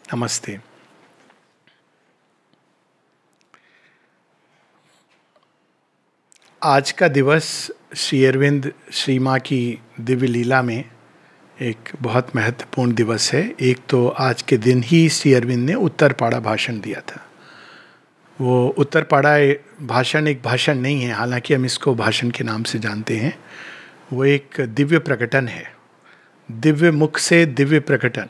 नमस्ते। आज का दिवस श्री अरविंद श्री माँ की दिव्य लीला में एक बहुत महत्वपूर्ण दिवस है। एक तो आज के दिन ही श्री अरविंद ने उत्तरपाड़ा भाषण दिया था। वो उत्तरपाड़ा भाषण एक भाषण नहीं है, हालांकि हम इसको भाषण के नाम से जानते हैं। वो एक दिव्य प्रकटन है, दिव्य मुख से दिव्य प्रकटन।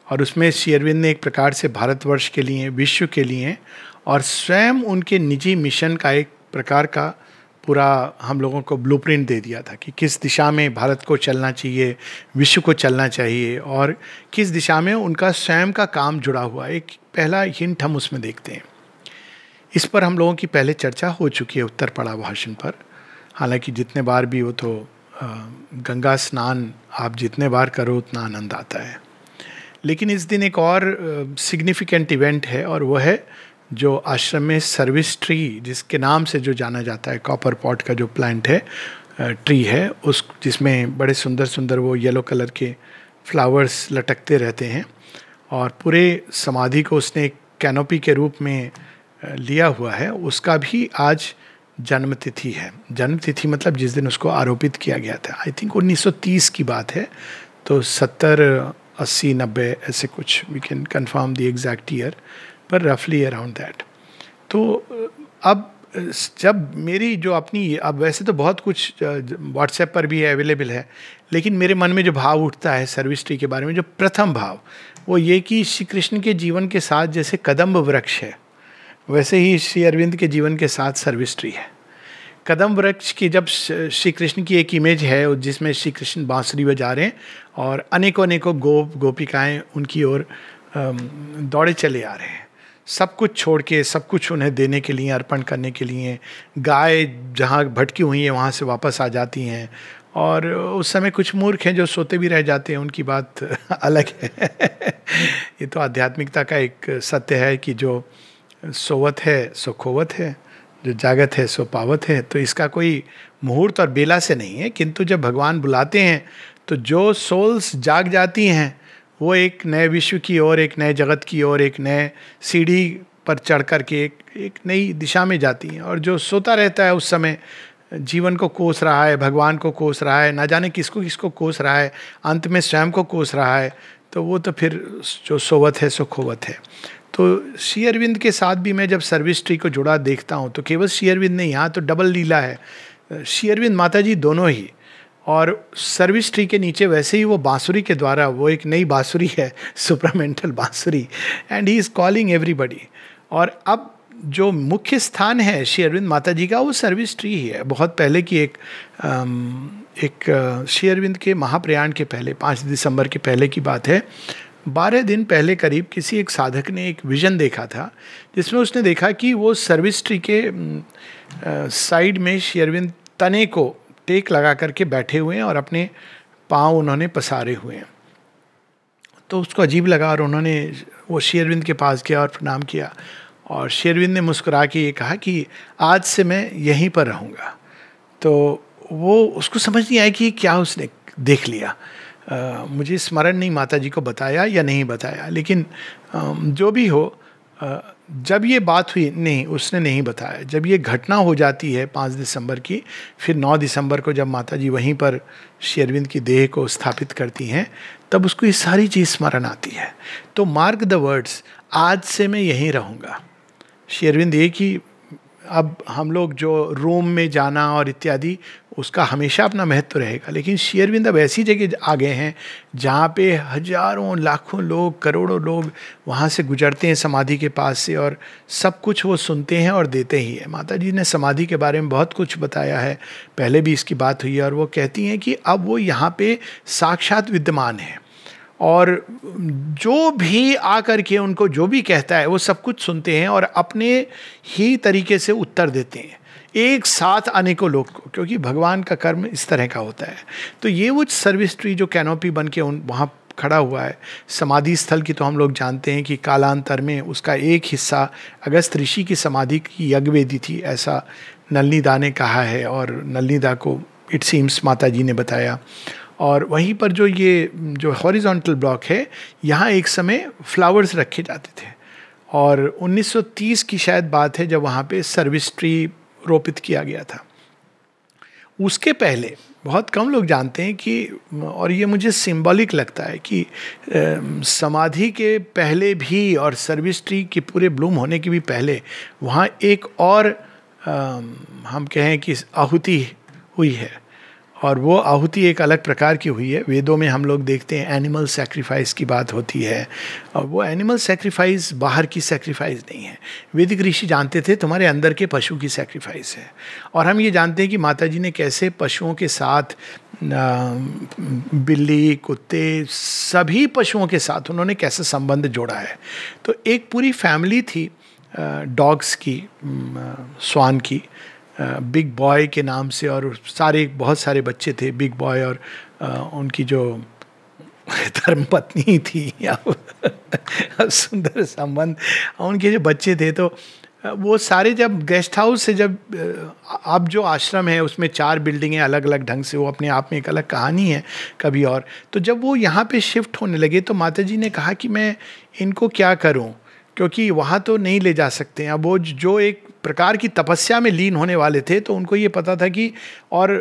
और उसमें श्री अरविंद ने एक प्रकार से भारतवर्ष के लिए, विश्व के लिए और स्वयं उनके निजी मिशन का एक प्रकार का पूरा हम लोगों को ब्लूप्रिंट दे दिया था कि किस दिशा में भारत को चलना चाहिए, विश्व को चलना चाहिए और किस दिशा में उनका स्वयं का काम जुड़ा हुआ। एक पहला हिंट हम उसमें देखते हैं। इस पर हम लोगों की पहले चर्चा हो चुकी है उत्तरपाड़ा भाषण पर। हालांकि जितने बार भी वो तो गंगा स्नान आप जितने बार करो उतना आनंद आता है। लेकिन इस दिन एक और सिग्निफिकेंट इवेंट है और वह है जो आश्रम में सर्विस ट्री, जिसके नाम से जो जाना जाता है, कॉपर पॉट का जो प्लांट है, ट्री है, उस जिसमें बड़े सुंदर सुंदर वो येलो कलर के फ्लावर्स लटकते रहते हैं और पूरे समाधि को उसने एक कैनोपी के रूप में लिया हुआ है। उसका भी आज जन्मतिथि है। जन्मतिथि मतलब जिस दिन उसको आरोपित किया गया था। आई थिंक 1930 की बात है, तो 70, 80, 90 ऐसे कुछ, we can confirm the exact year, पर रफली अराउंड दैट। तो अब जब मेरी जो अपनी, अब वैसे तो बहुत कुछ व्हाट्सएप पर भी अवेलेबल है, लेकिन मेरे मन में जो भाव उठता है सर्विस ट्री के बारे में, जो प्रथम भाव वो ये कि श्री कृष्ण के जीवन के साथ जैसे कदम्ब वृक्ष है, वैसे ही श्री अरविंद के जीवन के साथ सर्विस ट्री है। कदम वृक्ष की जब श्री कृष्ण की एक इमेज है जिसमें श्री कृष्ण बांसुरी बजा रहे हैं और अनेकों अनेकों गोपिकाएं उनकी ओर दौड़े चले आ रहे हैं, सब कुछ छोड़ के, सब कुछ उन्हें देने के लिए, अर्पण करने के लिए। गाय जहाँ भटकी हुई है वहाँ से वापस आ जाती हैं और उस समय कुछ मूर्ख हैं जो सोते भी रह जाते हैं, उनकी बात अलग है। ये तो आध्यात्मिकता का एक सत्य है कि जो सोवत है सो खोवत है, जो जागत है सो पावत है। तो इसका कोई मुहूर्त और बेला से नहीं है, किंतु जब भगवान बुलाते हैं तो जो सोल्स जाग जाती हैं वो एक नए विश्व की ओर, एक नए जगत की ओर, एक नए सीढ़ी पर चढ़ कर के एक नई दिशा में जाती हैं। और जो सोता रहता है उस समय जीवन को कोस रहा है, भगवान को कोस रहा है, ना जाने किसको किसको कोस रहा है, अंत में स्वयं को कोस रहा है, तो वो तो फिर जो सोवत है सो खोवत है। तो श्री अरविंद के साथ भी मैं जब सर्विस ट्री को जुड़ा देखता हूँ तो केवल श्री अरविंद नहीं, यहाँ तो डबल लीला है, श्री अरविंद माता जी दोनों ही। और सर्विस ट्री के नीचे वैसे ही वो बांसुरी के द्वारा, वो एक नई बांसुरी है, सुपरामेंटल बांसुरी, and he is calling everybody. और अब जो मुख्य स्थान है श्री अरविंद माता जी का वो सर्विस ट्री ही है। बहुत पहले की एक श्री अरविंद के महाप्रयाण के पहले, 5 दिसंबर के पहले की बात है, 12 दिन पहले करीब किसी एक साधक ने एक विजन देखा था जिसमें उसने देखा कि वो सर्विस ट्री के साइड में श्री अरविंद तने को टेक लगा करके बैठे हुए हैं और अपने पाँव उन्होंने पसारे हुए हैं। तो उसको अजीब लगा और उन्होंने वो श्री अरविंद के पास गया और प्रणाम किया और श्री अरविंद ने मुस्कुरा के ये कहा कि आज से मैं यहीं पर रहूँगा। तो वो उसको समझ नहीं आया कि क्या उसने देख लिया। मुझे स्मरण नहीं माता जी को बताया या नहीं बताया, लेकिन जो भी हो, जब ये बात हुई, नहीं उसने नहीं बताया। जब ये घटना हो जाती है 5 दिसंबर की, फिर 9 दिसंबर को जब माता जी वहीं पर श्री अरविंद की देह को स्थापित करती हैं, तब उसको ये सारी चीज़ स्मरण आती है। तो मार्क द वर्ड्स, आज से मैं यहीं रहूँगा। श्री अरविंद ये कि अब हम लोग जो रोम में जाना और इत्यादि, उसका हमेशा अपना महत्व रहेगा, लेकिन श्री अरविंद अब ऐसी जगह आ गए हैं जहाँ पे हजारों लाखों लोग, करोड़ों लोग वहाँ से गुजरते हैं समाधि के पास से और सब कुछ वो सुनते हैं और देते ही है। माता जी ने समाधि के बारे में बहुत कुछ बताया है, पहले भी इसकी बात हुई है, और वो कहती हैं कि अब वो यहाँ पे साक्षात विद्यमान है और जो भी आकर के उनको जो भी कहता है वो सब कुछ सुनते हैं और अपने ही तरीके से उत्तर देते हैं एक साथ अनेकों लोग को, क्योंकि भगवान का कर्म इस तरह का होता है। तो ये वो सर्विस ट्री जो कैनोपी बन के वहाँ खड़ा हुआ है, समाधि स्थल की तो हम लोग जानते हैं कि कालांतर में उसका एक हिस्सा अगस्त ऋषि की समाधि की यज्ञवेदी थी, ऐसा नलनीदा ने कहा है और नलनीदा को इट सीम्स माता जी ने बताया। और वहीं पर जो हॉरिजॉन्टल ब्लॉक है, यहाँ एक समय फ्लावर्स रखे जाते थे। और 1930 की शायद बात है जब वहाँ पे सर्विस ट्री रोपित किया गया था। उसके पहले बहुत कम लोग जानते हैं कि, और ये मुझे सिंबॉलिक लगता है कि समाधि के पहले भी और सर्विस ट्री के पूरे ब्लूम होने के भी पहले वहाँ एक और हम कहें कि आहुति हुई है, और वो आहुति एक अलग प्रकार की हुई है। वेदों में हम लोग देखते हैं एनिमल सेक्रीफाइस की बात होती है, और वो एनिमल सेक्रीफाइस बाहर की सेक्रीफाइस नहीं है। वैदिक ऋषि जानते थे तुम्हारे अंदर के पशु की सेक्रीफाइस है। और हम ये जानते हैं कि माता जी ने कैसे पशुओं के साथ, बिल्ली, कुत्ते, सभी पशुओं के साथ उन्होंने कैसे संबंध जोड़ा है। तो एक पूरी फैमिली थी डॉग्स की, स्वान की, बिग बॉय के नाम से, और बहुत सारे बच्चे थे बिग बॉय, और उनकी जो धर्मपत्नी थी या सुंदर संबंध, उनके जो बच्चे थे, तो वो सारे जब गेस्ट हाउस से, जब अब जो आश्रम है उसमें 4 बिल्डिंगें अलग अलग ढंग से, वो अपने आप में एक अलग कहानी है कभी और। तो जब वो यहाँ पे शिफ्ट होने लगे तो माता जी ने कहा कि मैं इनको क्या करूँ, क्योंकि वहाँ तो नहीं ले जा सकते हैं। अब वो जो एक प्रकार की तपस्या में लीन होने वाले थे, तो उनको ये पता था कि और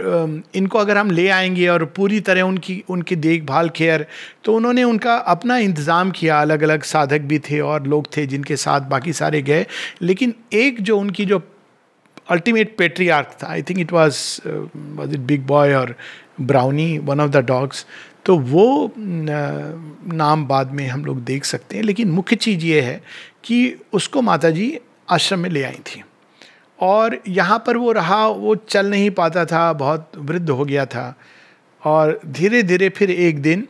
इनको अगर हम ले आएंगे और पूरी तरह उनकी देखभाल, केयर, तो उन्होंने उनका अपना इंतज़ाम किया। अलग अलग साधक भी थे और लोग थे जिनके साथ बाकी सारे गए, लेकिन एक जो उनकी जो अल्टीमेट पेट्रियार्क था, I think it was it big boy और Brownie, one of the dogs, तो वो नाम बाद में हम लोग देख सकते हैं। लेकिन मुख्य चीज़ ये है कि उसको माता जी आश्रम में ले आई थी, और यहाँ पर वो रहा। वो चल नहीं पाता था, बहुत वृद्ध हो गया था, और धीरे धीरे फिर एक दिन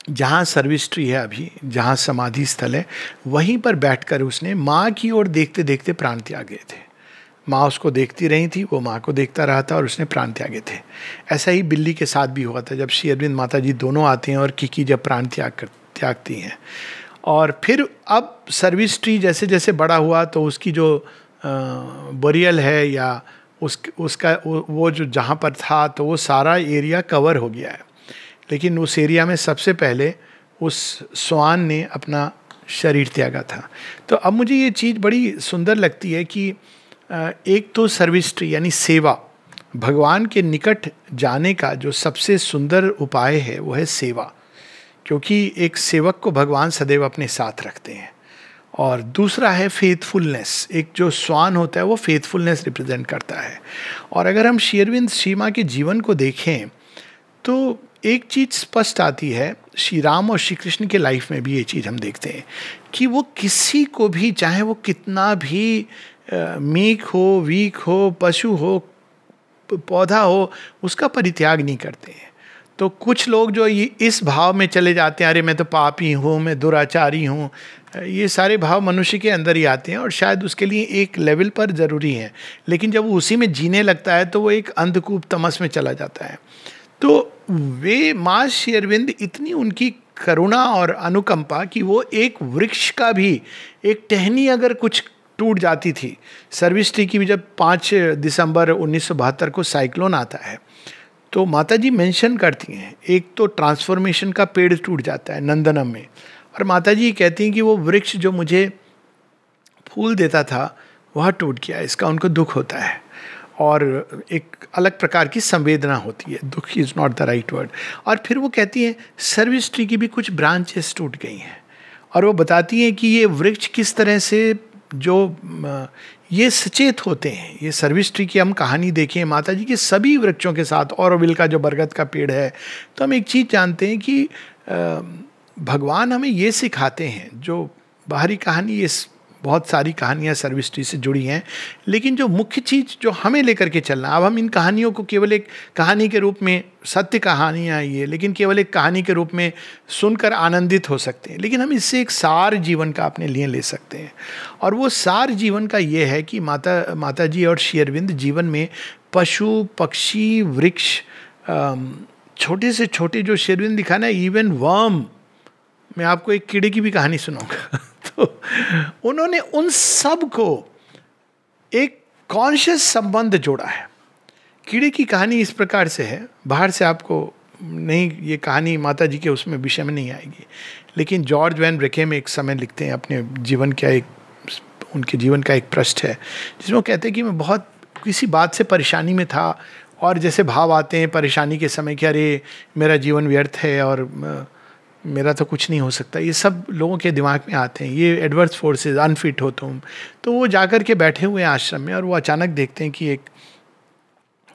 जहाँ सर्विस ट्री है अभी, जहाँ समाधि स्थल है, वहीं पर बैठकर उसने माँ की ओर देखते देखते प्राण त्यागे थे। माँ उसको देखती रही थी, वो माँ को देखता रहा था, और उसने प्राण त्यागे थे। ऐसा ही बिल्ली के साथ भी हुआ था, जब श्री अरविंद माता जी दोनों आते हैं और किकी जब प्राण त्यागती हैं। और फिर अब सर्विस ट्री जैसे जैसे बड़ा हुआ, तो उसकी जो बोरियल है या उसका वो जो जहाँ पर था, तो वो सारा एरिया कवर हो गया है। लेकिन उस एरिया में सबसे पहले उस स्वान ने अपना शरीर त्यागा था। तो अब मुझे ये चीज़ बड़ी सुंदर लगती है कि एक तो सर्विस ट्री यानी सेवा, भगवान के निकट जाने का जो सबसे सुंदर उपाय है वो है सेवा, क्योंकि एक सेवक को भगवान सदैव अपने साथ रखते हैं। और दूसरा है फेथफुलनेस, एक जो स्वान होता है वो फेथफुलनेस रिप्रेजेंट करता है। और अगर हम श्री अरविंद श्री माँ के जीवन को देखें तो एक चीज़ स्पष्ट आती है, श्री राम और श्री कृष्ण के लाइफ में भी ये चीज़ हम देखते हैं कि वो किसी को भी, चाहे वो कितना भी मीक हो, वीक हो, पशु हो, पौधा हो, उसका परित्याग नहीं करते हैं। तो कुछ लोग जो ये इस भाव में चले जाते हैं, अरे मैं तो पापी हूँ, मैं दुराचारी हूँ, ये सारे भाव मनुष्य के अंदर ही आते हैं और शायद उसके लिए एक लेवल पर ज़रूरी है, लेकिन जब वो उसी में जीने लगता है तो वो एक अंधकूप तमस में चला जाता है। तो वे माँ श्री अरविंद, इतनी उनकी करुणा और अनुकंपा कि वो एक वृक्ष का भी एक टहनी अगर कुछ टूट जाती थी, सर्विस ट्री की भी जब 5 दिसंबर 1972 को साइक्लोन आता है, तो माता जी मेंशन करती हैं, एक तो ट्रांसफॉर्मेशन का पेड़ टूट जाता है नंदनम में, और माता जी कहती हैं कि वो वृक्ष जो मुझे फूल देता था वह टूट गया, इसका उनको दुख होता है और एक अलग प्रकार की संवेदना होती है। दुख is not the right word. और फिर वो कहती हैं सर्विस ट्री की भी कुछ ब्रांचेस टूट गई हैं, और वो बताती हैं कि ये वृक्ष किस तरह से जो ये सचेत होते हैं। ये सर्विस ट्री की हम कहानी देखें माता जी के सभी वृक्षों के साथ, ऑरोविल का जो बरगद का पेड़ है, तो हम एक चीज़ जानते हैं कि भगवान हमें ये सिखाते हैं, जो बाहरी कहानी, ये बहुत सारी कहानियाँ सर्विस ट्री से जुड़ी हैं, लेकिन जो मुख्य चीज़ जो हमें लेकर के चलना, अब हम इन कहानियों को केवल एक कहानी के रूप में, सत्य कहानियाँ ये, लेकिन केवल एक कहानी के रूप में सुनकर आनंदित हो सकते हैं, लेकिन हम इससे एक सार जीवन का अपने लिए ले सकते हैं। और वो सार जीवन का ये है कि माता जी और श्री अरविंद जीवन में पशु, पक्षी, वृक्ष, छोटे से छोटे जो श्री अरविंद दिखाना है, इवन वर्म, मैं आपको एक कीड़े की भी कहानी सुनाऊंगा तो उन्होंने उन सब को एक कॉन्शियस संबंध जोड़ा है। कीड़े की कहानी इस प्रकार से है, बाहर से आपको नहीं, ये कहानी माता जी के उसमें विषय में नहीं आएगी, लेकिन जॉर्ज वैन ब्रेखेम एक समय लिखते हैं अपने जीवन का उनके जीवन का एक पृष्ठ है जिसमें वो कहते हैं कि मैं बहुत किसी बात से परेशानी में था, और जैसे भाव आते हैं परेशानी के समय कि अरे मेरा जीवन व्यर्थ है और मेरा तो कुछ नहीं हो सकता, ये सब लोगों के दिमाग में आते हैं, ये एडवर्स फोर्सेस, अनफिट हो तुम। तो वो जाकर के बैठे हुए हैं आश्रम में और वो अचानक देखते हैं कि एक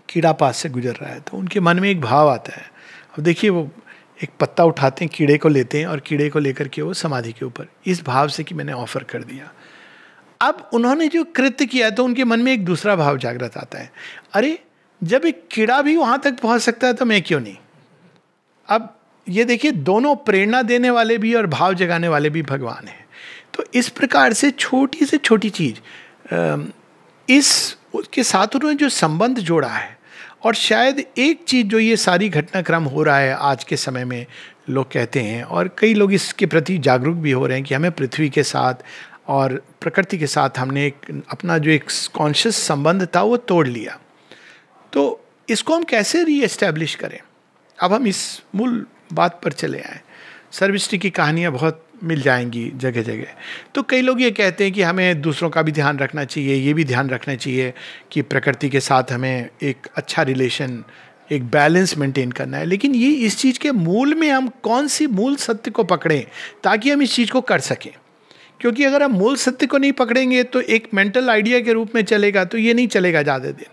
कीड़ा पास से गुजर रहा है, तो उनके मन में एक भाव आता है। अब देखिए, वो एक पत्ता उठाते हैं, कीड़े को लेते हैं और कीड़े को लेकर के वो समाधि के ऊपर, इस भाव से कि मैंने ऑफर कर दिया। अब उन्होंने जो कृत्य किया तो उनके मन में एक दूसरा भाव जागृत आता है, अरे जब एक कीड़ा भी वहां तक पहुंच सकता है तो मैं क्यों नहीं। अब ये देखिए, दोनों प्रेरणा देने वाले भी और भाव जगाने वाले भी भगवान हैं। तो इस प्रकार से छोटी से छोटी चीज उसके साथ उन्होंने जो संबंध जोड़ा है, और शायद एक चीज जो ये सारी घटनाक्रम हो रहा है आज के समय में, लोग कहते हैं और कई लोग इसके प्रति जागरूक भी हो रहे हैं कि हमें पृथ्वी के साथ और प्रकृति के साथ हमने अपना जो एक कॉन्शियस संबंध था वो तोड़ लिया। तो इसको हम कैसे रीएस्टैब्लिश करें। अब हम इस मूल बात पर चले आए। सर्वसृष्टि की कहानियाँ बहुत मिल जाएंगी जगह जगह। तो कई लोग ये कहते हैं कि हमें दूसरों का भी ध्यान रखना चाहिए, ये भी ध्यान रखना चाहिए कि प्रकृति के साथ हमें एक अच्छा रिलेशन, एक बैलेंस मेंटेन करना है। लेकिन ये इस चीज़ के मूल में हम कौन सी मूल सत्य को पकड़ें ताकि हम इस चीज़ को कर सकें। क्योंकि अगर हम मूल सत्य को नहीं पकड़ेंगे तो एक मेंटल आइडिया के रूप में चलेगा, तो ये नहीं चलेगा ज़्यादा दिन।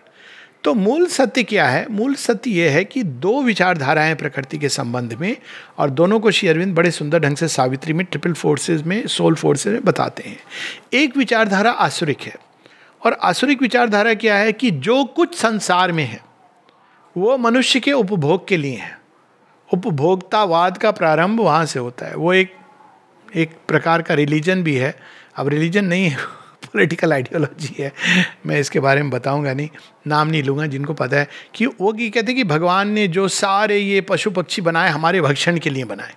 तो मूल सत्य क्या है? मूल सत्य यह है कि दो विचारधाराएं प्रकृति के संबंध में, और दोनों को श्री अरविंद बड़े सुंदर ढंग से सावित्री में ट्रिपल फोर्सेस में, सोल फोर्सेस में बताते हैं। एक विचारधारा आसुरिक है, और आसुरिक विचारधारा क्या है कि जो कुछ संसार में है वो मनुष्य के उपभोग के लिए है। उपभोक्तावाद का प्रारंभ वहाँ से होता है। वो एक प्रकार का रिलीजन भी है। अब रिलीजन नहीं है, पॉलिटिकल आइडियोलॉजी है। मैं इसके बारे में बताऊंगा नहीं, नाम नहीं लूँगा। जिनको पता है कि वो ये कहते हैं कि भगवान ने जो सारे ये पशु पक्षी बनाए हमारे भक्षण के लिए बनाए।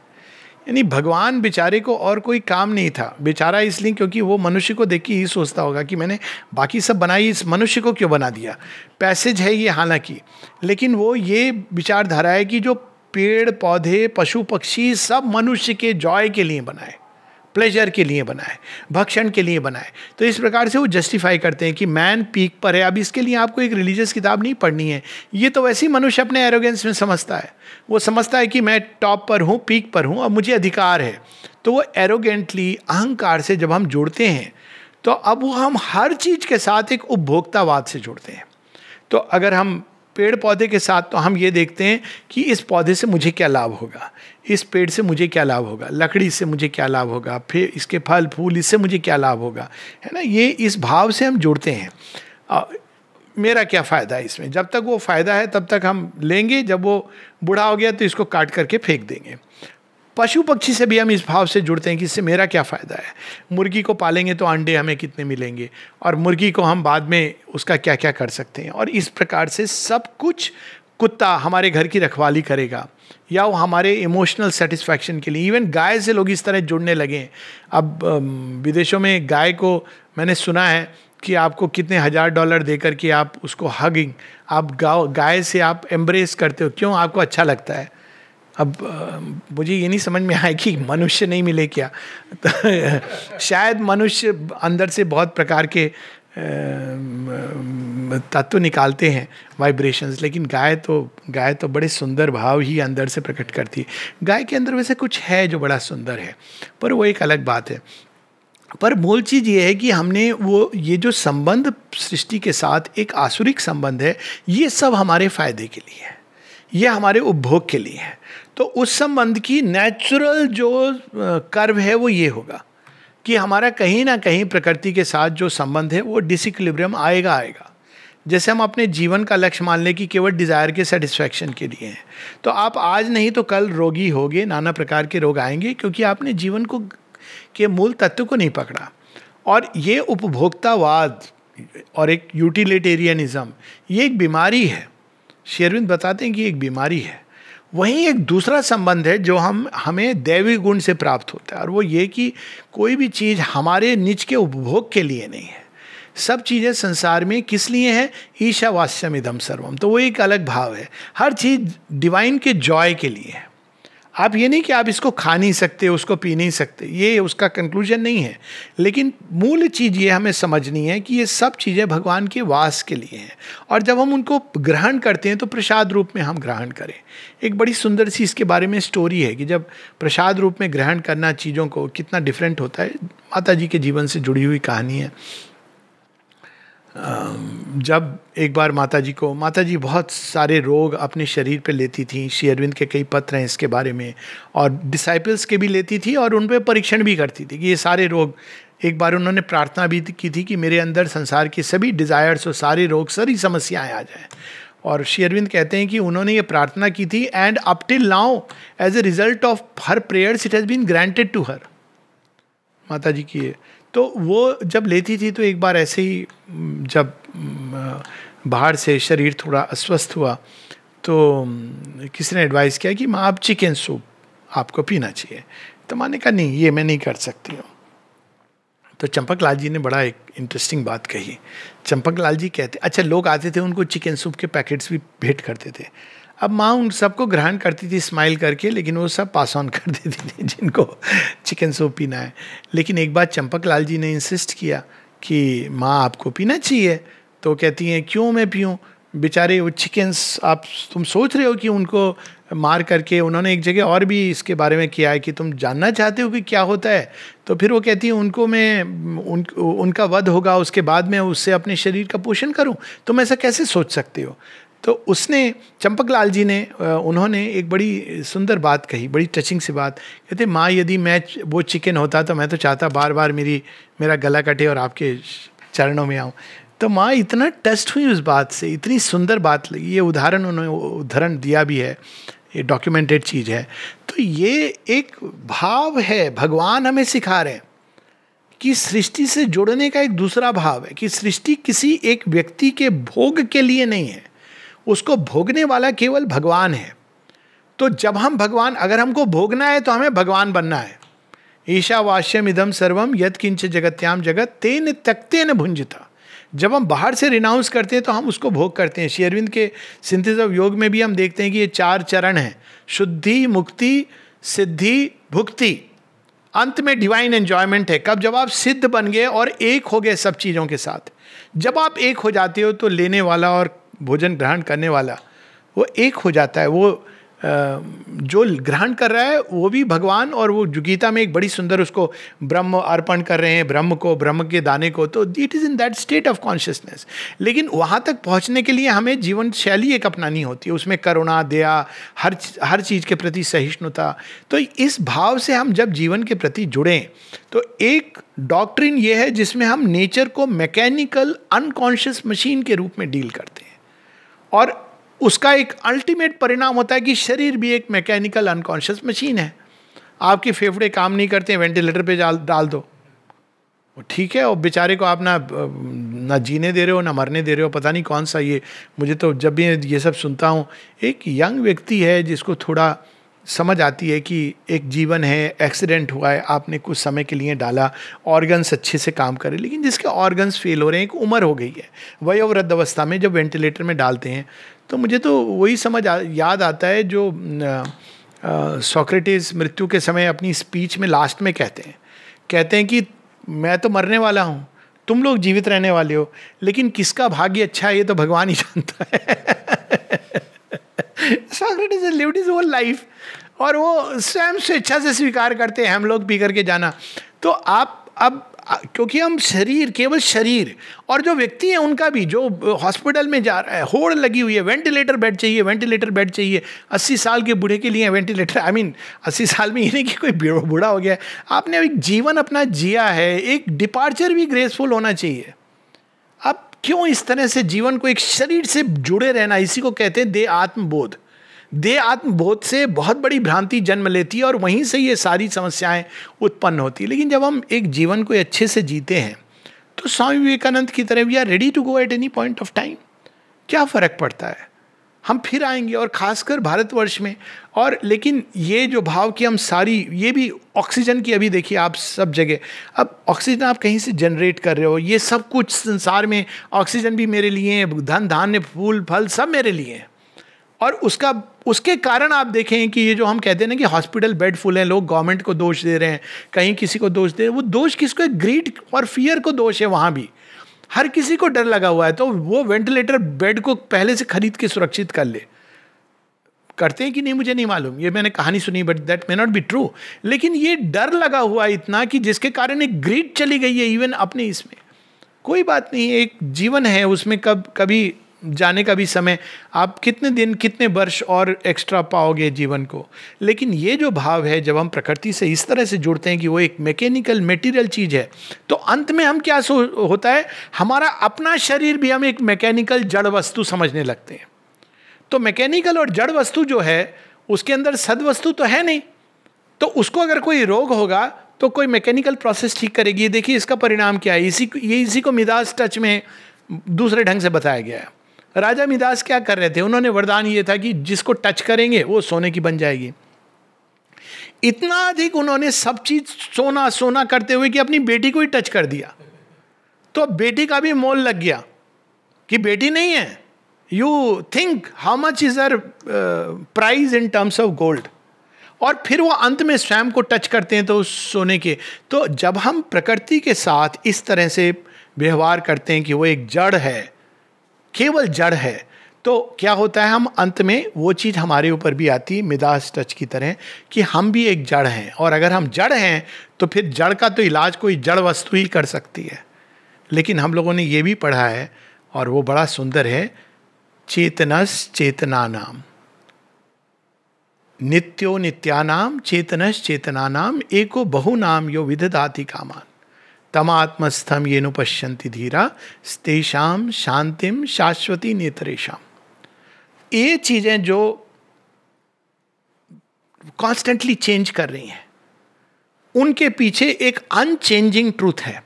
यानी भगवान बेचारे को और कोई काम नहीं था। बेचारा इसलिए क्योंकि वो मनुष्य को देख के ही सोचता होगा कि मैंने बाकी सब बनाई, इस मनुष्य को क्यों बना दिया। पैसेज है ये हालांकि, लेकिन वो ये विचारधारा है कि जो पेड़ पौधे पशु पक्षी सब मनुष्य के जॉय के लिए बनाए, प्लेजर के लिए बनाए, भक्षण के लिए बनाए। तो इस प्रकार से वो जस्टिफाई करते हैं कि मैन पीक पर है। अब इसके लिए आपको एक रिलीजियस किताब नहीं पढ़नी है। ये तो वैसे ही मनुष्य अपने एरोगेंस में समझता है। वो समझता है कि मैं टॉप पर हूँ, पीक पर हूँ और मुझे अधिकार है। तो वो एरोगेंटली, अहंकार से जब हम जुड़ते हैं तो अब वो हम हर चीज़ के साथ एक उपभोक्तावाद से जुड़ते हैं। तो अगर हम पेड़ पौधे के साथ, तो हम ये देखते हैं कि इस पौधे से मुझे क्या लाभ होगा, इस पेड़ से मुझे क्या लाभ होगा, लकड़ी से मुझे क्या लाभ होगा, फिर इसके फल फूल, इससे मुझे क्या लाभ होगा, है ना। ये इस भाव से हम जुड़ते हैं। मेरा क्या फ़ायदा है इसमें। जब तक वो फ़ायदा है तब तक हम लेंगे, जब वो बूढ़ा हो गया तो इसको काट करके फेंक देंगे। पशु पक्षी से भी हम इस भाव से जुड़ते हैं कि इससे मेरा क्या फ़ायदा है। मुर्गी को पालेंगे तो अंडे हमें कितने मिलेंगे, और मुर्गी को हम बाद में उसका क्या क्या कर सकते हैं। और इस प्रकार से सब कुछ, कुत्ता हमारे घर की रखवाली करेगा या वो हमारे इमोशनल सेटिस्फैक्शन के लिए। इवन गाय से लोग इस तरह जुड़ने लगे हैं। अब विदेशों में गाय को मैंने सुना है कि आपको कितने $1000 दे करके आप उसको हगिंग, आप गाय से आप एम्ब्रेस करते हो। क्यों? आपको अच्छा लगता है। अब मुझे ये नहीं समझ में आया कि मनुष्य नहीं मिले क्या। तो शायद मनुष्य अंदर से बहुत प्रकार के तत्व निकालते हैं, वाइब्रेशंस, लेकिन गाय तो बड़े सुंदर भाव ही अंदर से प्रकट करती है। गाय के अंदर वैसे कुछ है जो बड़ा सुंदर है, पर वो एक अलग बात है। पर मूल चीज़ ये है कि हमने ये जो संबंध सृष्टि के साथ एक आसुरिक संबंध है, ये सब हमारे फायदे के लिए है, ये हमारे उपभोग के लिए है। तो उस संबंध की नेचुरल जो कर्व है वो ये होगा कि हमारा कहीं ना कहीं प्रकृति के साथ जो संबंध है वो डिसइक्विलिब्रियम आएगा। जैसे हम अपने जीवन का लक्ष्य मान लें कि केवल डिज़ायर के सेटिस्फैक्शन के लिए है, तो आप आज नहीं तो कल रोगी होगे, नाना प्रकार के रोग आएंगे, क्योंकि आपने जीवन को के मूल तत्व को नहीं पकड़ा। और ये उपभोक्तावाद और एक यूटिलिटेरियनिज्म, ये एक बीमारी है। श्री अरविंद बताते हैं कि एक बीमारी है। वहीं एक दूसरा संबंध है जो हमें दैवी गुण से प्राप्त होता है, और वो ये कि कोई भी चीज़ हमारे निज के उपभोग के लिए नहीं है। सब चीज़ें संसार में किस लिए हैं? ईशावास्यम इदम सर्वम। तो वो एक अलग भाव है, हर चीज़ डिवाइन के जॉय के लिए है। आप ये नहीं कि आप इसको खा नहीं सकते, उसको पी नहीं सकते, ये उसका कंक्लूजन नहीं है, लेकिन मूल चीज़ ये हमें समझनी है कि ये सब चीज़ें भगवान के वास के लिए हैं, और जब हम उनको ग्रहण करते हैं तो प्रसाद रूप में हम ग्रहण करें। एक बड़ी सुंदर सी इसके बारे में स्टोरी है कि जब प्रसाद रूप में ग्रहण करना चीज़ों को कितना डिफरेंट होता है। माता जी के जीवन से जुड़ी हुई कहानी है। जब एक बार माता जी बहुत सारे रोग अपने शरीर पे लेती थी, श्री अरविंद के कई पत्र हैं इसके बारे में, और डिसाइपल्स के भी लेती थी और उन पे परीक्षण भी करती थी कि ये सारे रोग। एक बार उन्होंने प्रार्थना भी की थी कि मेरे अंदर संसार के सभी डिज़ायर्स और सारे रोग, सारी समस्याएं आ जाएं। और श्री अरविंद कहते हैं कि उन्होंने ये प्रार्थना की थी, and up till now as a result of her prayers it has been granted to her. माता जी की तो वो जब लेती थी तो एक बार ऐसे ही जब बाहर से शरीर थोड़ा अस्वस्थ हुआ तो किसी ने एडवाइस किया कि माँ आप चिकन सूप आपको पीना चाहिए। तो माँ ने कहा नहीं, ये मैं नहीं कर सकती हूँ। तो चंपक लाल जी ने बड़ा एक इंटरेस्टिंग बात कही। चंपक लाल जी कहते, अच्छा लोग आते थे उनको चिकन सूप के पैकेट्स भी भेंट करते थे। अब माँ उन सबको ग्रहण करती थी स्माइल करके, लेकिन वो सब पास ऑन कर देती थी जिनको चिकन सूप पीना है। लेकिन एक बार चंपक लाल जी ने इंसिस्ट किया कि माँ आपको पीना चाहिए। तो कहती हैं क्यों मैं पीऊँ, बेचारे वो चिकन्स, आप तुम सोच रहे हो कि उनको मार करके, उन्होंने एक जगह और भी इसके बारे में किया है कि तुम जानना चाहते हो कि क्या होता है। तो फिर वो कहती है उनको मैं उनका वध होगा, उसके बाद मैं उससे अपने शरीर का पोषण करूं, तुम ऐसा कैसे सोच सकते हो। तो उसने चंपक लाल जी ने उन्होंने एक बड़ी सुंदर बात कही, बड़ी टचिंग सी बात। कहते माँ यदि मैं वो चिकन होता तो मैं तो चाहता बार बार मेरा गला कटे और आपके चरणों में आऊँ। तो माँ इतना टस्ट हुई उस बात से, इतनी सुंदर बात लगी। ये उदाहरण उन्होंने उदाहरण दिया भी है, ये डॉक्यूमेंटेड चीज़ है। तो ये एक भाव है, भगवान हमें सिखा रहे हैं कि सृष्टि से जुड़ने का एक दूसरा भाव है कि सृष्टि किसी एक व्यक्ति के भोग के लिए नहीं है, उसको भोगने वाला केवल भगवान है। तो जब हम भगवान, अगर हमको भोगना है तो हमें भगवान बनना है। ईशावास्यम इदम सर्वम यत् किंच जगत्याम जगत तेन त्यक्तेन भुंजिता। जब हम बाहर से रिनाउंस करते हैं तो हम उसको भोग करते हैं। श्री अरविंद के सिंथेसिस ऑफ योग में भी हम देखते हैं कि ये 4 चरण हैं, शुद्धि, मुक्ति, सिद्धि, भुक्ति। अंत में डिवाइन एंजॉयमेंट है। कब? जब आप सिद्ध बन गए और एक हो गए सब चीज़ों के साथ। जब आप एक हो जाते हो तो लेने वाला और भोजन ग्रहण करने वाला वो एक हो जाता है। वो जो ग्रहण कर रहा है वो भी भगवान, और वो जो गीता में एक बड़ी सुंदर उसको ब्रह्म अर्पण कर रहे हैं, ब्रह्म को, ब्रह्म के दाने को। तो it is in that state of consciousness. लेकिन वहाँ तक पहुँचने के लिए हमें जीवन शैली एक अपनानी होती है, उसमें करुणा, दया, हर चीज़ के प्रति सहिष्णुता। तो इस भाव से हम जब जीवन के प्रति जुड़ें तो एक डॉक्ट्रिन ये है जिसमें हम नेचर को मैकेनिकल अनकॉन्शियस मशीन के रूप में डील करते हैं, और उसका एक अल्टीमेट परिणाम होता है कि शरीर भी एक मैकेनिकल अनकॉन्शियस मशीन है। आपके फेफड़े काम नहीं करते हैं, वेंटिलेटर पे डाल दो, वो ठीक है। और बेचारे को आप ना जीने दे रहे हो ना मरने दे रहे हो। पता नहीं कौन सा ये, मुझे तो जब भी ये सब सुनता हूँ, एक यंग व्यक्ति है जिसको थोड़ा समझ आती है कि एक जीवन है, एक्सीडेंट हुआ है, आपने कुछ समय के लिए डाला, ऑर्गन्स अच्छे से काम करे, लेकिन जिसके ऑर्गन्स फेल हो रहे हैं, एक उम्र हो गई है, वयोवृद्ध अवस्था में जब वेंटिलेटर में डालते हैं, तो मुझे तो वही याद आता है जो सोक्रेटिस मृत्यु के समय अपनी स्पीच में लास्ट में कहते हैं कि मैं तो मरने वाला हूँ, तुम लोग जीवित रहने वाले हो, लेकिन किसका भाग्य अच्छा है ये तो भगवान ही जानता है। Socrates has lived his whole life, और वो स्वयं स्वेच्छा से स्वीकार करते हैं हम लोग पी करके जाना। तो आप अब क्योंकि हम शरीर, केवल शरीर, और जो व्यक्ति है उनका भी, जो हॉस्पिटल में जा रहा है, होड़ लगी हुई है, वेंटिलेटर बेड चाहिए, वेंटिलेटर बेड चाहिए, 80 साल के बूढ़े के लिए वेंटिलेटर, 80 साल में ये नहीं कि कोई बूढ़ा हो गया, आपने एक जीवन अपना जिया है, एक डिपार्चर भी ग्रेसफुल होना चाहिए। अब क्यों इस तरह से जीवन को एक शरीर से जुड़े रहना, इसी को कहते हैं देह आत्मबोध। देह आत्मबोध से बहुत बड़ी भ्रांति जन्म लेती है और वहीं से ये सारी समस्याएं उत्पन्न होती है। लेकिन जब हम एक जीवन को अच्छे से जीते हैं तो स्वामी विवेकानंद की तरह we are ready to go at any point of time. क्या फ़र्क पड़ता है? हम फिर आएंगे, और खासकर भारतवर्ष में। और लेकिन ये जो भाव कि हम सारी, ये भी ऑक्सीजन की, अभी देखिए आप सब जगह अब ऑक्सीजन आप कहीं से जनरेट कर रहे हो, ये सब कुछ संसार में ऑक्सीजन भी मेरे लिए है, धन धान्य फूल फल सब मेरे लिए है। और उसके कारण आप देखें कि ये जो हम कहते हैं ना कि हॉस्पिटल बेड फुल हैं, लोग गवर्नमेंट को दोष दे रहे हैं, कहीं किसी को दोष दे रहे हैं, वो दोष किसको है? ग्रीड और फियर को दोष है। वहाँ भी हर किसी को डर लगा हुआ है, तो वो वेंटिलेटर बेड को पहले से खरीद के सुरक्षित कर ले। करते हैं कि नहीं मुझे नहीं मालूम, ये मैंने कहानी सुनी, but that may not be true. लेकिन ये डर लगा हुआ है इतना कि जिसके कारण एक ग्रीड चली गई है इवन अपने इसमें। कोई बात नहीं, एक जीवन है, उसमें कभी जाने का भी समय, आप कितने दिन कितने वर्ष और एक्स्ट्रा पाओगे जीवन को। लेकिन ये जो भाव है, जब हम प्रकृति से इस तरह से जुड़ते हैं कि वो एक मैकेनिकल मटेरियल चीज़ है, तो अंत में हम क्या होता है, हमारा अपना शरीर भी हम एक मैकेनिकल जड़ वस्तु समझने लगते हैं। तो मैकेनिकल और जड़ वस्तु जो है, उसके अंदर सद्वस्तु तो है नहीं, तो उसको अगर कोई रोग होगा तो कोई मैकेनिकल प्रोसेस ठीक करेगी। देखिए इसका परिणाम क्या है, इसी को मिदास टच में दूसरे ढंग से बताया गया है। राजा मिदास क्या कर रहे थे, उन्होंने वरदान ये था कि जिसको टच करेंगे वो सोने की बन जाएगी। इतना अधिक उन्होंने सब चीज सोना सोना करते हुए कि अपनी बेटी को ही टच कर दिया, तो बेटी का भी मोल लग गया कि बेटी नहीं है। You think how much is her prize in terms of gold. और फिर वो अंत में स्वयं को टच करते हैं तो उस सोने के। तो जब हम प्रकृति के साथ इस तरह से व्यवहार करते हैं कि वो एक जड़ है, केवल जड़ है, तो क्या होता है, हम अंत में वो चीज़ हमारे ऊपर भी आती है मिदास टच की तरह कि हम भी एक जड़ हैं। और अगर हम जड़ हैं तो फिर जड़ का तो इलाज कोई जड़ वस्तु ही कर सकती है। लेकिन हम लोगों ने ये भी पढ़ा है, और वो बड़ा सुंदर है, चेतनस चेतनानाम नित्यो नित्यानाम चेतनस चेतनानाम एको बहुनाम यो विदधाति कामान तमात्मस्थम येनु पश्यन्ति धीरा स्तेषाम शांतिम शाश्वती नेत्रेषाम। ये चीजें जो कॉन्स्टेंटली चेंज कर रही हैं, उनके पीछे एक अनचेंजिंग ट्रूथ है।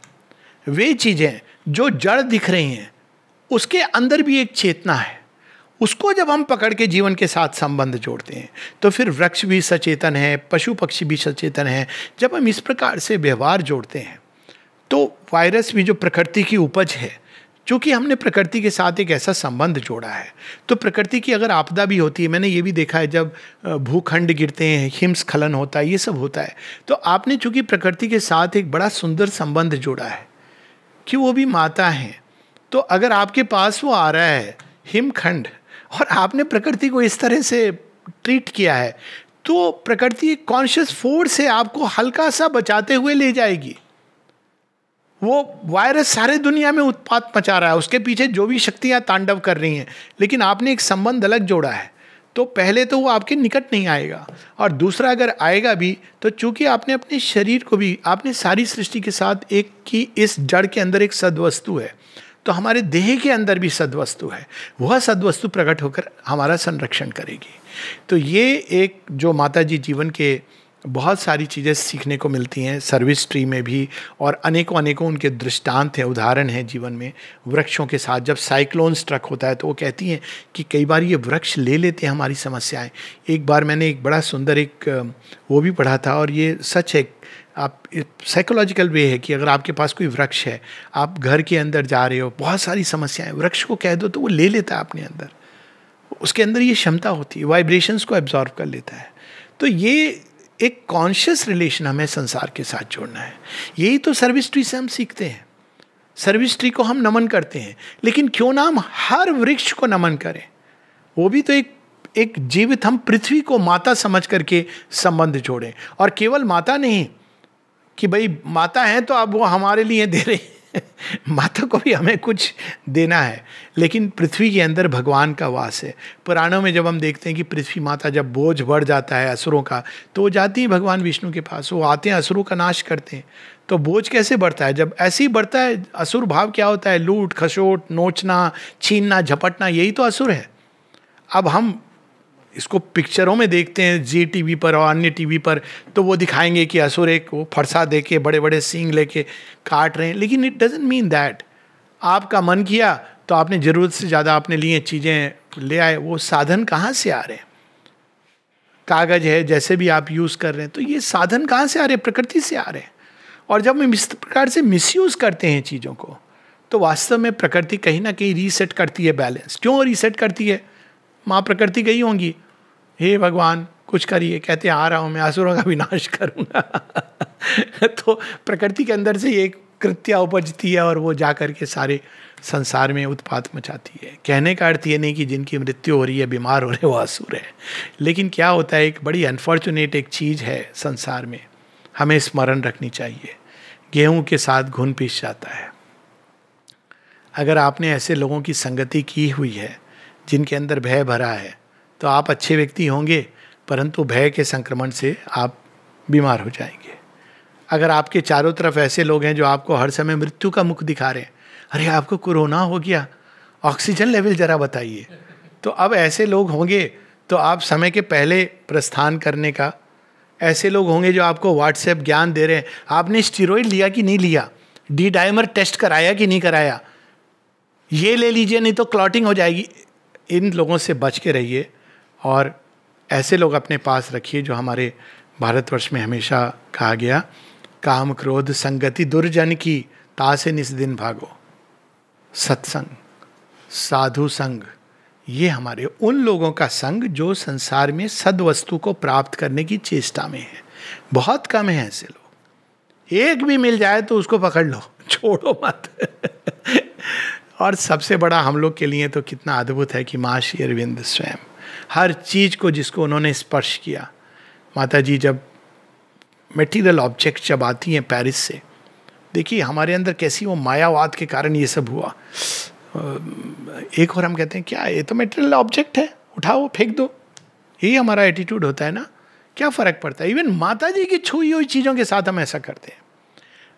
वे चीजें जो जड़ दिख रही हैं, उसके अंदर भी एक चेतना है। उसको जब हम पकड़ के जीवन के साथ संबंध जोड़ते हैं, तो फिर वृक्ष भी सचेतन है, पशु पक्षी भी सचेतन है। जब हम इस प्रकार से व्यवहार जोड़ते हैं, तो वायरस भी जो प्रकृति की उपज है, क्योंकि हमने प्रकृति के साथ एक ऐसा संबंध जोड़ा है, तो प्रकृति की अगर आपदा भी होती है, मैंने ये भी देखा है जब भूखंड गिरते हैं, हिमस्खलन होता है, ये सब होता है, तो आपने चूंकि प्रकृति के साथ एक बड़ा सुंदर संबंध जोड़ा है कि वो भी माता है। तो अगर आपके पास वो आ रहा है हिमखंड, और आपने प्रकृति को इस तरह से ट्रीट किया है, तो प्रकृति एक कॉन्शियस फोर्स से आपको हल्का सा बचाते हुए ले जाएगी। वो वायरस सारे दुनिया में उत्पात मचा रहा है, उसके पीछे जो भी शक्तियां तांडव कर रही हैं, लेकिन आपने एक संबंध अलग जोड़ा है, तो पहले तो वो आपके निकट नहीं आएगा, और दूसरा अगर आएगा भी तो चूंकि आपने अपने शरीर को भी, आपने सारी सृष्टि के साथ एक की इस जड़ के अंदर एक सद्वस्तु है, तो हमारे देह के अंदर भी सद्वस्तु है, वह सद्वस्तु प्रकट होकर हमारा संरक्षण करेगी। तो ये एक जो माता जी जीवन के बहुत सारी चीज़ें सीखने को मिलती हैं सर्विस ट्री में भी, और अनेकों उनके दृष्टांत हैं, उदाहरण हैं जीवन में। वृक्षों के साथ जब साइक्लोन स्ट्रक होता है तो वो कहती हैं कि कई बार ये वृक्ष ले लेते हैं हमारी समस्याएं। एक बार मैंने एक बड़ा सुंदर एक वो भी पढ़ा था, और ये सच है, आप साइकोलॉजिकल वे है कि अगर आपके पास कोई वृक्ष है, आप घर के अंदर जा रहे हो, बहुत सारी समस्याएं, वृक्ष को कह दो तो वो ले लेता है अपने अंदर, उसके अंदर ये क्षमता होती है, वाइब्रेशंस को एब्जॉर्व कर लेता है। तो ये एक कॉन्शियस रिलेशन हमें संसार के साथ जोड़ना है। यही तो सर्विस ट्री से हम सीखते हैं। सर्विस ट्री को हम नमन करते हैं, लेकिन क्यों ना हम हर वृक्ष को नमन करें, वो भी तो एक जीवित, हम पृथ्वी को माता समझ करके संबंध जोड़ें। और केवल माता नहीं कि भाई माता है तो अब वो हमारे लिए दे रही माता को भी हमें कुछ देना है, लेकिन पृथ्वी के अंदर भगवान का वास है। पुराणों में जब हम देखते हैं कि पृथ्वी माता जब बोझ बढ़ जाता है असुरों का, तो वो जाती है भगवान विष्णु के पास, वो आते हैं, असुरों का नाश करते हैं। तो बोझ कैसे बढ़ता है? जब ऐसे ही बढ़ता है। असुर भाव क्या होता है? लूट खसोट, नोचना, छीनना, झपटना, यही तो असुर है। अब हम इसको पिक्चरों में देखते हैं, जी टीवी पर और अन्य टीवी पर, तो वो दिखाएंगे कि असुर एक वो फरसा दे के बड़े बड़े सींग लेके काट रहे हैं, लेकिन इट डजंट मीन दैट। आपका मन किया तो आपने ज़रूरत से ज़्यादा अपने लिए चीज़ें ले आए, वो साधन कहाँ से आ रहे हैं? कागज है, जैसे भी आप यूज कर रहे हैं, तो ये साधन कहाँ से आ रहे हैं? प्रकृति से आ रहे हैं। और जब हम इस प्रकार से मिसयूज करते हैं चीजों को, तो वास्तव में प्रकृति कहीं ना कहीं रीसेट करती है बैलेंस। क्यों रीसेट करती है? माँ प्रकृति गई होंगी, हे भगवान कुछ करिए, कहते हैं आ रहा हूं मैं, असुरों का विनाश करूंगा। तो प्रकृति के अंदर से एक कृत्या उपजती है और वो जा करके सारे संसार में उत्पात मचाती है। कहने का अर्थ ये नहीं कि जिनकी मृत्यु हो रही है, बीमार हो रहे हैं, वो असुर है। लेकिन क्या होता है, एक बड़ी अनफॉर्चुनेट एक चीज है संसार में, हमें स्मरण रखनी चाहिए, गेहूं के साथ घुन पिस जाता है। अगर आपने ऐसे लोगों की संगति की हुई है जिनके अंदर भय भरा है, तो आप अच्छे व्यक्ति होंगे, परंतु भय के संक्रमण से आप बीमार हो जाएंगे। अगर आपके चारों तरफ ऐसे लोग हैं जो आपको हर समय मृत्यु का मुख दिखा रहे हैं, अरे आपको कोरोना हो गया, ऑक्सीजन लेवल जरा बताइए, तो अब ऐसे लोग होंगे तो आप समय के पहले प्रस्थान करने का, ऐसे लोग होंगे जो आपको व्हाट्सएप ज्ञान दे रहे हैं, आपने स्टीरॉइड लिया कि नहीं लिया, डी डाइमर टेस्ट कराया कि नहीं कराया, ये ले लीजिए नहीं तो क्लॉटिंग हो जाएगी। इन लोगों से बच के रहिए और ऐसे लोग अपने पास रखिए जो हमारे भारतवर्ष में हमेशा कहा गया, काम क्रोध संगति दुर्जन की, तासे निस दिन भागो। सत्संग, साधु संग, ये हमारे उन लोगों का संग जो संसार में सद्वस्तु को प्राप्त करने की चेष्टा में है। बहुत कम है ऐसे लोग, एक भी मिल जाए तो उसको पकड़ लो, छोड़ो मत। और सबसे बड़ा हम लोग के लिए तो कितना अद्भुत है कि माँ श्री अरविंद स्वयं हर चीज को जिसको उन्होंने स्पर्श किया। माता जी जब मेटीरियल ऑब्जेक्ट जब आती हैं पेरिस से, देखिए हमारे अंदर कैसी वो मायावाद के कारण ये सब हुआ। एक और हम कहते हैं क्या ये तो मेटीरियल ऑब्जेक्ट है, उठाओ फेंक दो, यही हमारा एटीट्यूड होता है ना, क्या फर्क पड़ता है। इवन माता जी की छुई हुई चीज़ों के साथ हम ऐसा करते हैं।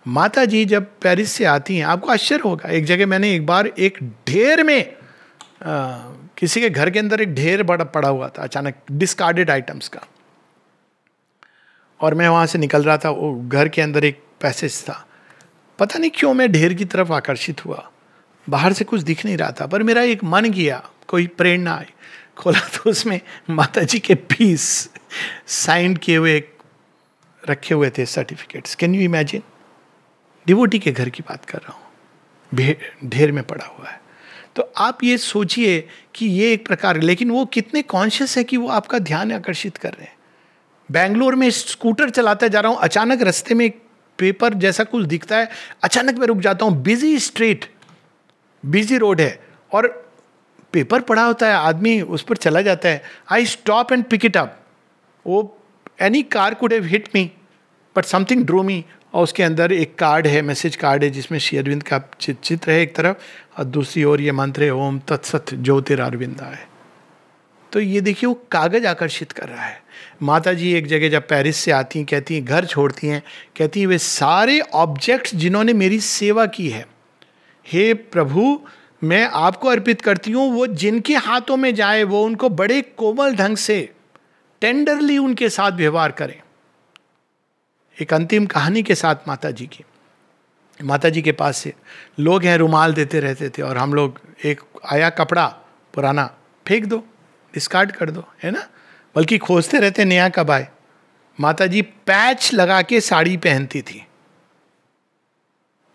माता जी जब पेरिस से आती हैं, आपको आश्चर्य होगा, एक जगह मैंने एक बार एक ढेर में किसी के घर के अंदर एक ढेर बड़ा पड़ा हुआ था अचानक डिस्कार्डेड आइटम्स का, और मैं वहाँ से निकल रहा था, वो घर के अंदर एक पैसेज था, पता नहीं क्यों मैं ढेर की तरफ आकर्षित हुआ। बाहर से कुछ दिख नहीं रहा था, पर मेरा एक मन किया, कोई प्रेरणा आई, खोला तो उसमें माता जी के पीस साइंड किए हुए रखे हुए थे certificates. Can you imagine? Devotee के घर की बात कर रहा हूँ, ढेर में पड़ा हुआ है। तो आप ये सोचिए कि ये एक प्रकार, लेकिन वो कितने कॉन्शियस है कि वो आपका ध्यान आकर्षित कर रहे हैं। बैंगलोर में स्कूटर चलाता जा रहा हूँ, अचानक रास्ते में एक पेपर जैसा कुछ दिखता है, अचानक मैं रुक जाता हूँ, बिजी स्ट्रीट, बिजी रोड है और पेपर पड़ा होता है, आदमी उस पर चला जाता है। I stop and pick it up, वो any car could have hit me but something drew me, और उसके अंदर एक कार्ड है, मैसेज कार्ड है, जिसमें श्री अरविंद का चित्र है एक तरफ और दूसरी ओर ये मंत्र है, ओम तत्सत ज्योतिरारविंदा है। तो ये देखिए वो कागज आकर्षित कर रहा है। माता जी एक जगह जब पेरिस से आती हैं, कहती हैं, घर छोड़ती हैं, कहती हैं वे सारे ऑब्जेक्ट्स जिन्होंने मेरी सेवा की है, हे प्रभु मैं आपको अर्पित करती हूँ, वो जिनके हाथों में जाए वो उनको बड़े कोमल ढंग से टेंडरली उनके साथ व्यवहार करें। एक अंतिम कहानी के साथ माता जी के पास से लोग हैं, रुमाल देते रहते थे, और हम लोग एक आया कपड़ा पुराना, फेंक दो, डिस्कार्ड कर दो, है ना, बल्कि खोजते रहते नया कब आए। माता जी पैच लगा के साड़ी पहनती थी,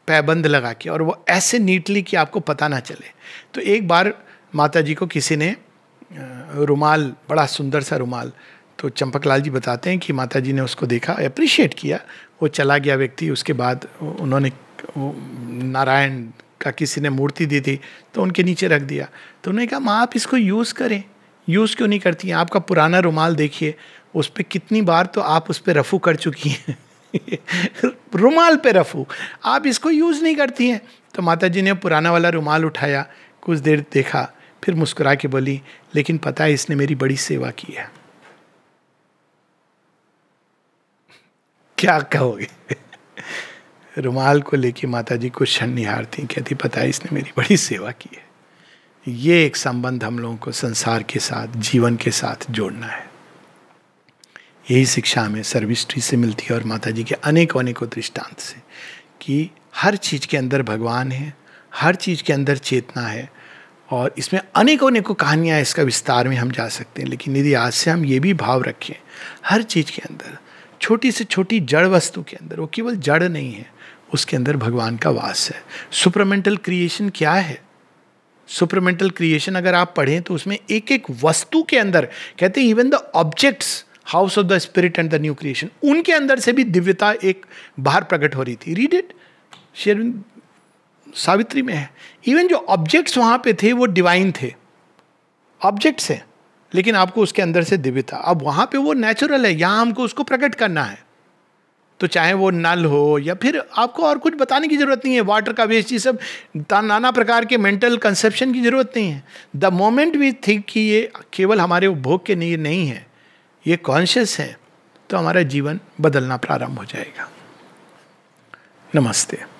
पैबंद लगा के, और वो ऐसे नीटली कि आपको पता ना चले। तो एक बार माता जी को किसी ने रुमाल, बड़ा सुंदर सा रुमाल, तो चंपकलाल जी बताते हैं कि माता जी ने उसको देखा, अप्रिशिएट किया, वो चला गया व्यक्ति। उसके बाद उन्होंने नारायण का किसी ने मूर्ति दी थी तो उनके नीचे रख दिया। तो उन्होंने कहा माँ आप इसको यूज़ करें, यूज़ क्यों नहीं करती हैं? आपका पुराना रुमाल देखिए, उस पर कितनी बार तो आप उस पर रफू कर चुकी हैं। रुमाल पे रफू, आप इसको यूज़ नहीं करती हैं। तो माता जी ने पुराना वाला रुमाल उठाया, कुछ देर देखा, फिर मुस्कुरा के बोली, लेकिन पता है इसने मेरी बड़ी सेवा की है। क्या कहोगे? रुमाल को लेके माता जी को क्षण निहारती, कहती पता है इसने मेरी बड़ी सेवा की है। ये एक संबंध हम लोगों को संसार के साथ, जीवन के साथ जोड़ना है। यही शिक्षा हमें सर्विस्ट्री से मिलती है और माता जी के अनेकों दृष्टांत से, कि हर चीज़ के अंदर भगवान है, हर चीज़ के अंदर चेतना है, और इसमें अनेकों अनेकों कहानियाँ, इसका विस्तार में हम जा सकते हैं। लेकिन यदि आज से हम ये भी भाव रखें, हर चीज़ के अंदर, छोटी से छोटी जड़ वस्तु के अंदर, वो केवल जड़ नहीं है, उसके अंदर भगवान का वास है। सुपरमेंटल क्रिएशन क्या है? सुपरमेंटल क्रिएशन अगर आप पढ़ें तो उसमें एक एक वस्तु के अंदर, कहते हैं even the objects, house of the spirit and the new creation, उनके अंदर से भी दिव्यता एक बाहर प्रकट हो रही थी। रीड इट, शेर सावित्री में है। इवन जो ऑब्जेक्ट्स वहां पे थे वो डिवाइन थे, ऑब्जेक्ट्स हैं, लेकिन आपको उसके अंदर से दिव्यता, अब वहां पे वो नेचुरल है, यहां हमको उसको प्रकट करना है। तो चाहे वो नल हो या फिर आपको और कुछ बताने की जरूरत नहीं है, वाटर का वेस्ट, ये सब नाना प्रकार के मेंटल कंसेप्शन की जरूरत नहीं है। द मोमेंट वी थिंक कि ये केवल हमारे उपभोग के लिए नहीं है, ये कॉन्शियस है, तो हमारा जीवन बदलना प्रारंभ हो जाएगा। नमस्ते।